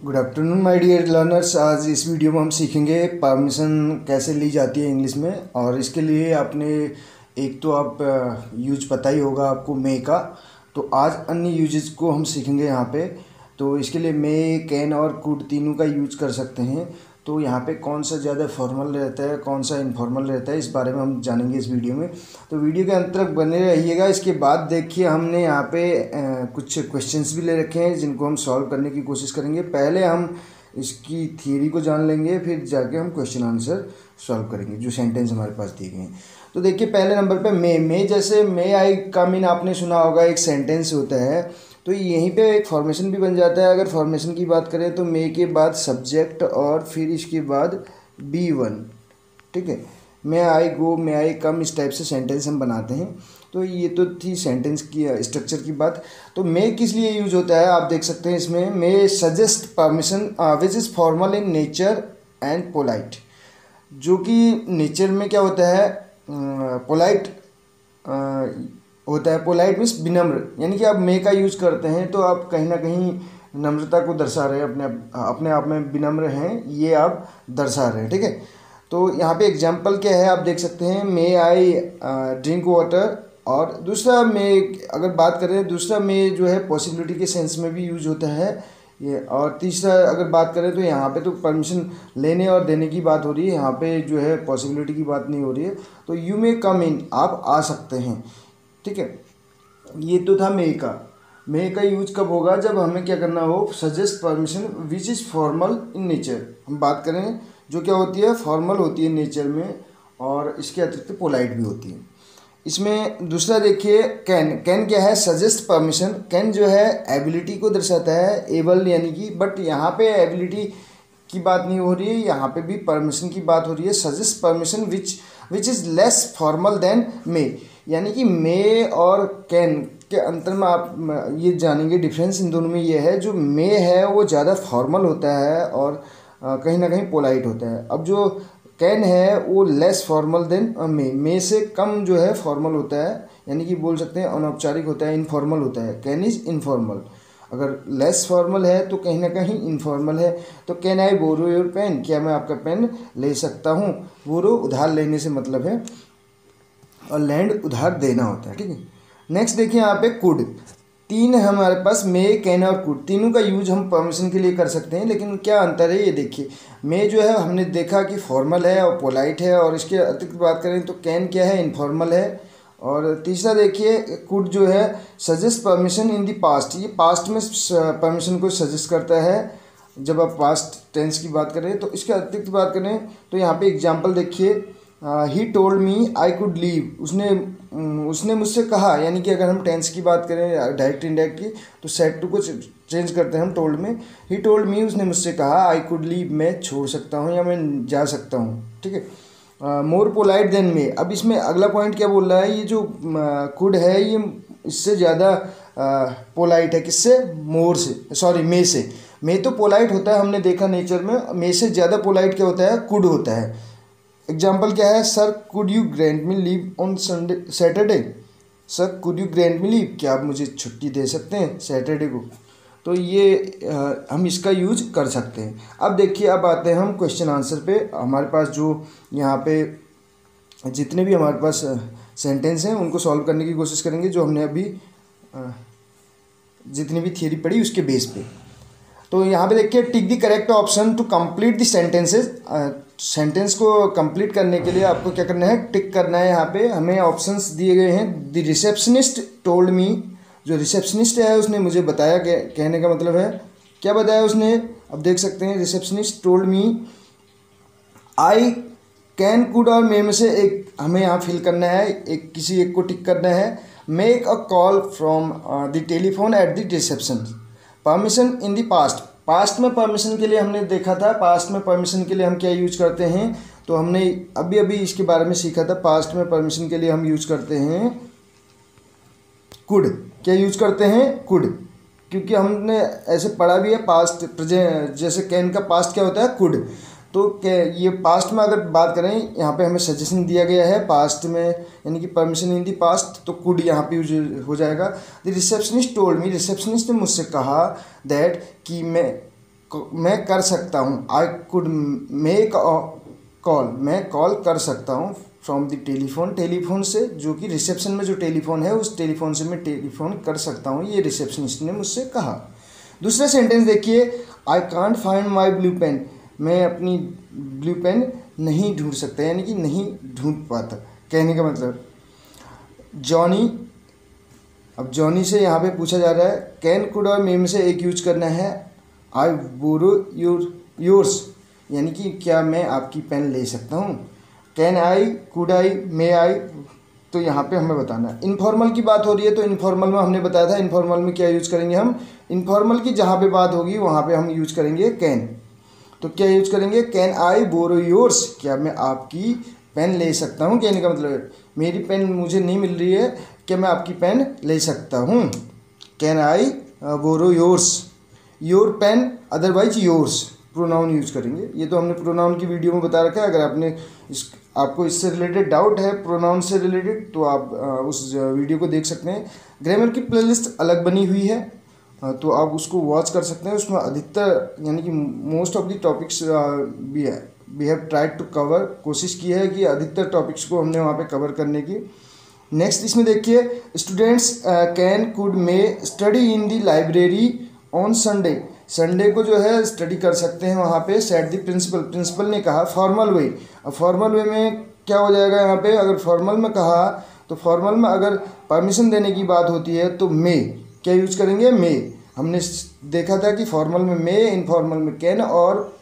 Good afternoon my dear learners. आज इस video में हम सीखेंगे परमिशन कैसे ली जाती है इंग्लिश में। और इसके लिए आपने एक तो आप यूज पता ही होगा आपको मे का। तो आज अन्य यूजेस को हम सीखेंगे यहाँ पे। तो इसके लिए मे, कैन और कुड तीनों का यूज कर सकते हैं। तो यहाँ पे कौन सा ज़्यादा फॉर्मल रहता है, कौन सा इनफॉर्मल रहता है, इस बारे में हम जानेंगे इस वीडियो में। तो वीडियो के अंत तक बने रहिएगा। इसके बाद देखिए हमने यहाँ पे कुछ क्वेश्चंस भी ले रखे हैं जिनको हम सॉल्व करने की कोशिश करेंगे। पहले हम इसकी थियरी को जान लेंगे, फिर जाके हम क्वेश्चन आंसर सॉल्व करेंगे जो सेंटेंस हमारे पास दिए गए हैं। तो देखिए पहले नंबर पे मे जैसे मे आई कम इन आपने सुना होगा, एक सेंटेंस होता है। तो यहीं पे एक फॉर्मेशन भी बन जाता है। अगर फॉर्मेशन की बात करें तो मे के बाद सब्जेक्ट और फिर इसके बाद B1, ठीक है। मे आई गो, मे आई कम, इस टाइप से सेंटेंस हम बनाते हैं। तो ये तो थी सेंटेंस की स्ट्रक्चर की बात। तो मे किस लिए यूज होता है आप देख सकते हैं इसमें। May suggest permission which is formal in nature and polite. जो कि नेचर में क्या होता है, पोलाइट होता है। पोलाइट मीन्स विनम्र, यानी कि आप मे का यूज़ करते हैं तो आप कहीं ना कहीं नम्रता को दर्शा रहे हैं, अपने आप में विनम्र हैं, ये आप दर्शा रहे हैं, ठीक है। तो यहाँ पे एग्जांपल क्या है आप देख सकते हैं। मे आई ड्रिंक वाटर। और दूसरा मे, अगर बात करें दूसरा मे जो है पॉसिबिलिटी के सेंस में भी यूज होता है ये। और तीसरा अगर बात करें तो यहाँ पे तो परमिशन लेने और देने की बात हो रही है, यहाँ पे जो है पॉसिबिलिटी की बात नहीं हो रही है। तो यू मे कम इन, आप आ सकते हैं, ठीक है। ये तो था मे का यूज कब होगा, जब हमें क्या करना हो, suggest permission which is formal in nature. हम बात करें जो क्या होती है, फॉर्मल होती है नेचर में, और इसके अतिरिक्त पोलाइट भी होती है। इसमें दूसरा देखिए कैन क्या है, सजेस्ट परमिशन। कैन जो है एबिलिटी को दर्शाता है, एबल यानी कि, बट यहाँ पे एबिलिटी की बात नहीं हो रही है, यहाँ पे भी परमिशन की बात हो रही है। Suggest permission which is less formal than may, यानी कि मे और कैन के अंतर में आप ये जानेंगे डिफरेंस इन दोनों में ये है। जो मे है वो ज़्यादा फॉर्मल होता है और कहीं ना कहीं पोलाइट होता है। अब जो कैन है वो लेस फॉर्मल देन मे से कम जो है फॉर्मल होता है, यानी कि बोल सकते हैं अनौपचारिक होता है, इनफॉर्मल होता है। Can is informal. अगर लेस फॉर्मल है तो कहीं ना कहीं इनफॉर्मल है। तो can I borrow your pen, क्या मैं आपका पेन ले सकता हूँ। बोरो उधार लेने से मतलब है, और लैंड उधार देना होता है, ठीक है। नेक्स्ट देखिए यहाँ पे कुड। तीन है हमारे पास, मे, कैन और कुड। तीनों का यूज हम परमिशन के लिए कर सकते हैं, लेकिन क्या अंतर है ये देखिए। मे जो है हमने देखा कि फॉर्मल है और पोलाइट है, और इसके अतिरिक्त बात करें तो कैन क्या है, इनफॉर्मल है। और तीसरा देखिए कुड जो है suggest permission in the past. ये पास्ट में परमिशन को सजेस्ट करता है जब आप पास्ट टेंस की बात करें। तो इसके अतिरिक्त बात करें तो यहाँ पे एग्जांपल देखिए, he told me I could leave. उसने मुझसे कहा, यानी कि अगर हम टेंस की बात करें डायरेक्ट इनडायरेक्ट की, तो सेड टू को चेंज करते हैं हम टोल्ड में। ही टोल्ड मी, उसने मुझसे कहा, आई कुड लीव, मैं छोड़ सकता हूँ या मैं जा सकता हूँ, ठीक है। मोर पोलाइट देन मे। अब इसमें अगला पॉइंट क्या बोल रहा है, ये जो कुड है ये इससे ज़्यादा पोलाइट है। किससे, मोर से, सॉरी मे से। मे तो पोलाइट होता है, हमने देखा नेचर में। मे से ज़्यादा पोलाइट क्या होता है, कुड होता है। एग्जाम्पल क्या है, sir could you grant me leave on Saturday. Sir could you grant me leave, क्या आप मुझे छुट्टी दे सकते हैं सैटरडे को। तो ये हम इसका यूज कर सकते हैं। अब देखिए, अब आते हैं हम क्वेश्चन आंसर पे। हमारे पास जो यहाँ पे जितने भी हमारे पास सेंटेंस हैं उनको सॉल्व करने की कोशिश करेंगे, जो हमने अभी जितनी भी थियरी पढ़ी उसके बेस पे। तो यहाँ पे देखिए, tick the correct option to complete the sentences. Sentence को कंप्लीट करने के लिए आपको क्या करना है, टिक करना है। यहाँ पे हमें ऑप्शंस दिए गए हैं। The receptionist told me. जो रिसेप्शनिस्ट है उसने मुझे बताया, कहने का मतलब है क्या बताया उसने। अब देख सकते हैं, receptionist told me. I, can, could और मे में से एक हमें यहाँ फिल करना है, एक किसी एक को टिक करना है। Make a call from the telephone at the reception. Permission in the past. Past में परमिशन के लिए हमने देखा था, पास्ट में परमिशन के लिए हम क्या यूज करते हैं, तो हमने अभी अभी इसके बारे में सीखा था। पास्ट में परमिशन के लिए हम यूज करते हैं कुड। क्या यूज करते हैं, कुड, क्योंकि हमने ऐसे पढ़ा भी है पास्ट प्रेजेंट। जैसे कैन का पास्ट क्या होता है, कुड। तो ये पास्ट में अगर बात करें, यहाँ पे हमें सजेशन दिया गया है पास्ट में, यानी कि परमिशन इन दी पास्ट, तो कुड यहाँ पे यूज हो जाएगा। The receptionist told me. Receptionist ने मुझसे कहा दैट कि मैं मैं कर सकता हूँ, आई कुड मेक कॉल, मैं कॉल कर सकता हूँ फ्रॉम द टेलीफोन, टेलीफोन से, जो कि रिसेप्शन में जो टेलीफोन है उस टेलीफोन से मैं टेलीफोन कर सकता हूँ, ये रिसेप्शनिस्ट ने मुझसे कहा। दूसरा सेंटेंस देखिए, I can't find my blue pen, मैं अपनी ब्लू पेन नहीं ढूंढ सकता, यानी कि नहीं ढूंढ पाता। कहने का मतलब जॉनी, अब जॉनी से यहाँ पे पूछा जा रहा है कैन कुड और मे में से एक यूज करना है, आई बोरो योर्स, यानी कि क्या मैं आपकी पेन ले सकता हूँ। कैन आई, कुड आई, मे आई, तो यहाँ पे हमें बताना है। इनफॉर्मल की बात हो रही है तो इनफॉर्मल में हमने बताया था इनफॉर्मल में क्या यूज करेंगे हम, इनफॉर्मल की जहाँ पे बात होगी वहाँ पे हम यूज करेंगे कैन। तो क्या यूज करेंगे, कैन आई बोरो योर्स, क्या मैं आपकी पेन ले सकता हूँ। कहने का मतलब है मेरी पेन मुझे नहीं मिल रही है, क्या मैं आपकी पेन ले सकता हूँ। Can I borrow yours, your pen, otherwise yours, pronoun use करेंगे। ये तो हमने प्रोनाउन की वीडियो में बता रखा है। अगर आपको इससे रिलेटेड डाउट है प्रोनाउन से रिलेटेड तो आप उस वीडियो को देख सकते हैं। ग्रामर की प्लेलिस्ट अलग बनी हुई है, तो आप उसको वॉच कर सकते हैं। उसमें अधिकतर यानी कि most of the topics we have tried to cover, कोशिश की है कि अधिकतर टॉपिक्स को हमने वहाँ पे कवर करने की। नेक्स्ट इसमें देखिए, students can could may study in the library on Sunday, Sunday को जो है स्टडी कर सकते हैं वहाँ पे, सेट दी प्रिंसिपल, प्रिंसिपल ने कहा। फॉर्मल वे, अब फॉर्मल वे में क्या हो जाएगा यहाँ पे, अगर फॉर्मल में कहा तो फॉर्मल में अगर परमिशन देने की बात होती है तो मे, क्या यूज करेंगे, मे। हमने देखा था कि फॉर्मल में मे, इनफॉर्मल में कैन, और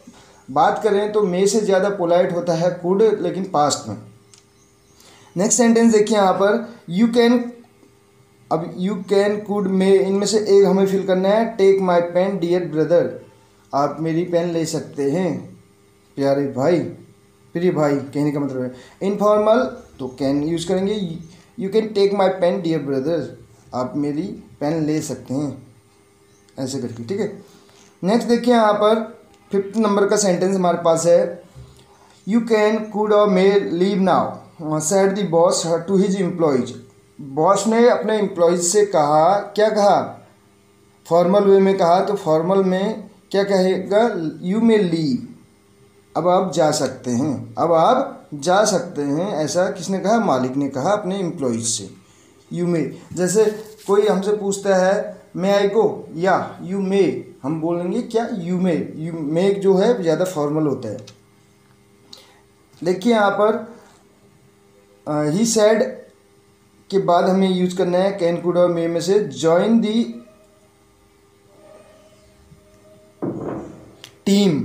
बात करें तो मे से ज़्यादा पोलाइट होता है कुड, लेकिन पास्ट में। नेक्स्ट सेंटेंस देखिए यहाँ पर, यू कैन, अब यू कैन कुड मे, इनमें से एक हमें फिल करना है। Take my pen dear brother, आप मेरी पेन ले सकते हैं प्यारे भाई, प्रिय भाई, कहने का मतलब है। इनफॉर्मल तो कैन यूज करेंगे, you can take my pen dear brother, आप मेरी पेन ले सकते हैं, ऐसे करके, ठीक है। नेक्स्ट देखिए यहाँ पर 5th नंबर का सेंटेंस हमारे पास है, यू कैन कुड और may leave now said the boss to his employees, boss ने अपने एम्प्लॉयज से कहा, क्या कहा, फॉर्मल वे में कहा, तो फॉर्मल में क्या कहेगा, यू मे लीव, अब आप जा सकते हैं, अब आप जा सकते हैं, ऐसा किसने कहा, मालिक ने कहा अपने एम्प्लॉयज से। यू मे, जैसे कोई हमसे पूछता है मे आई गो, या यू मे, हम बोलेंगे क्या, यू मे, यू मे जो है ज़्यादा फॉर्मल होता है। देखिए यहाँ पर ही सेड के बाद हमें यूज करना है कैन कुड और मे में से ज्वाइन दी टीम,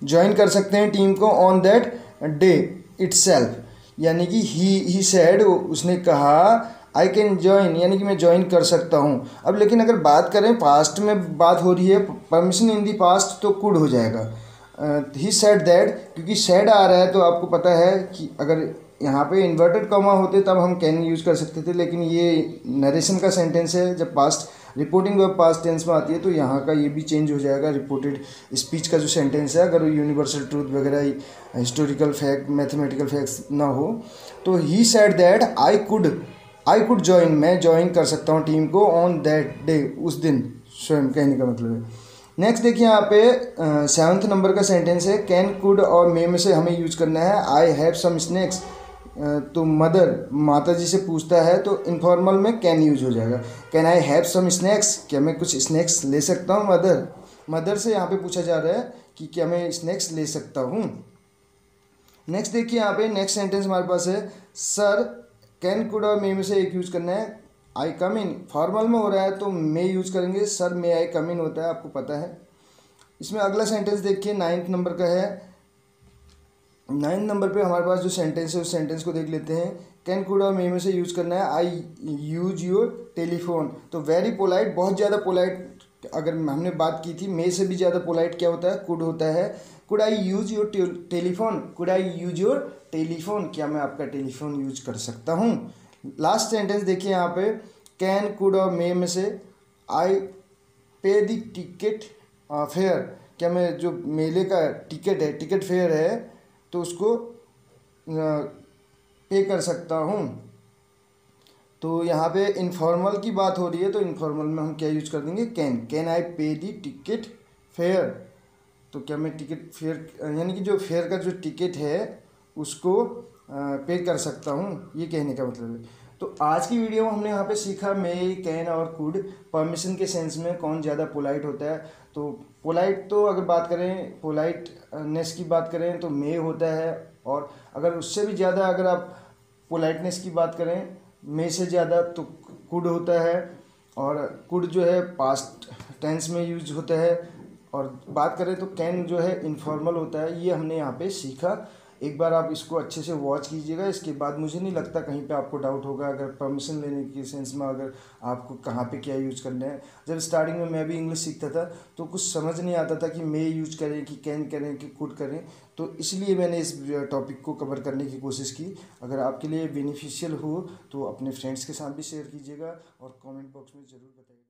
ज्वाइन कर सकते हैं टीम को ऑन दैट डे इटसेल्फ, यानी कि ही सेड, उसने कहा आई कैन ज्वाइन, यानी कि मैं ज्वाइन कर सकता हूँ। अब लेकिन अगर बात करें पास्ट में बात हो रही है, परमिशन इन दी पास्ट, तो कुड हो जाएगा। ही सेड दैट, क्योंकि सेड आ रहा है तो आपको पता है कि अगर यहाँ पे इन्वर्टेड कॉमा होते तब हम कैन यूज कर सकते थे, लेकिन ये नरेशन का सेंटेंस है, जब past reporting verb past tense में आती है तो यहाँ का ये भी चेंज हो जाएगा। रिपोर्टेड स्पीच का जो सेंटेंस है, अगर यूनिवर्सल ट्रूथ वगैरह, हिस्टोरिकल फैक्ट, मैथमेटिकल फैक्ट्स ना हो, तो he said that I could join, मैं ज्वाइन कर सकता हूँ टीम को ऑन दैट डे, उस दिन, स्वयं, कहने का मतलब है। नेक्स्ट देखिए यहाँ पे 7th नंबर का सेंटेंस है, कैन कुड और मे में से हमें यूज करना है आई हैव सम स्नैक्स, तो मदर, माता जी से पूछता है तो इनफॉर्मल में कैन यूज हो जाएगा। Can I have some snacks, क्या मैं कुछ स्नैक्स ले सकता हूँ, मदर से यहाँ पे पूछा जा रहा है कि क्या मैं स्नैक्स ले सकता हूँ। नेक्स्ट देखिए यहाँ पे नेक्स्ट सेंटेंस हमारे पास है, सर कैन कुड और मे में से एक यूज करना है, आई कम इन, फॉर्मल में हो रहा है तो मे यूज करेंगे, सर मे आई कम इन होता है, आपको पता है। इसमें अगला सेंटेंस देखिए 9th नंबर का है। 9th नंबर पे हमारे पास जो सेंटेंस है उस सेंटेंस को देख लेते हैं। कैन कुड और मे में से यूज करना है आई यूज योर टेलीफोन, तो वेरी पोलाइट, बहुत ज़्यादा पोलाइट, अगर हमने बात की थी मे से भी ज़्यादा पोलाइट क्या होता है, कुड होता है। Could I use your telephone, could I use your telephone, क्या मैं आपका टेलीफोन यूज कर सकता हूँ। लास्ट सेंटेंस देखिए यहाँ पे, कैन कुड और मे में से आई पे द टिकट फेयर, क्या मैं जो मेले का टिकट है, टिकट फेयर है, तो उसको पे कर सकता हूँ। तो यहाँ पे इनफॉर्मल की बात हो रही है तो इनफॉर्मल में हम क्या यूज कर देंगे, कैन आई पे दी टिकट फेयर, तो क्या मैं टिकट फेयर यानी कि जो फेयर का जो टिकट है उसको पे कर सकता हूँ, ये कहने का मतलब है। तो आज की वीडियो में हमने यहाँ पे सीखा मे, कैन और कुड परमिशन के सेंस में कौन ज़्यादा पोलाइट होता है। तो पोलाइट तो अगर बात करें, पोलाइटनेस की बात करें तो मे होता है, और अगर उससे भी ज़्यादा अगर आप पोलाइटनेस की बात करें मे से ज़्यादा तो कुड होता है। और कुड जो है पास्ट टेंस में यूज होता है। और बात करें तो कैन जो है इनफॉर्मल होता है। ये हमने यहाँ पे सीखा। एक बार आप इसको अच्छे से वॉच कीजिएगा, इसके बाद मुझे नहीं लगता कहीं पे आपको डाउट होगा। अगर परमिशन लेने के सेंस में अगर आपको कहाँ पे क्या यूज करना है। जब स्टार्टिंग में मैं भी इंग्लिश सीखता था तो कुछ समझ नहीं आता था कि मे यूज करें कि कैन करें कि कुड करें। तो इसलिए मैंने इस टॉपिक को कवर करने की कोशिश की। अगर आपके लिए बेनिफिशियल हो तो अपने फ्रेंड्स के साथ भी शेयर कीजिएगा और कमेंट बॉक्स में ज़रूर बताइएगा।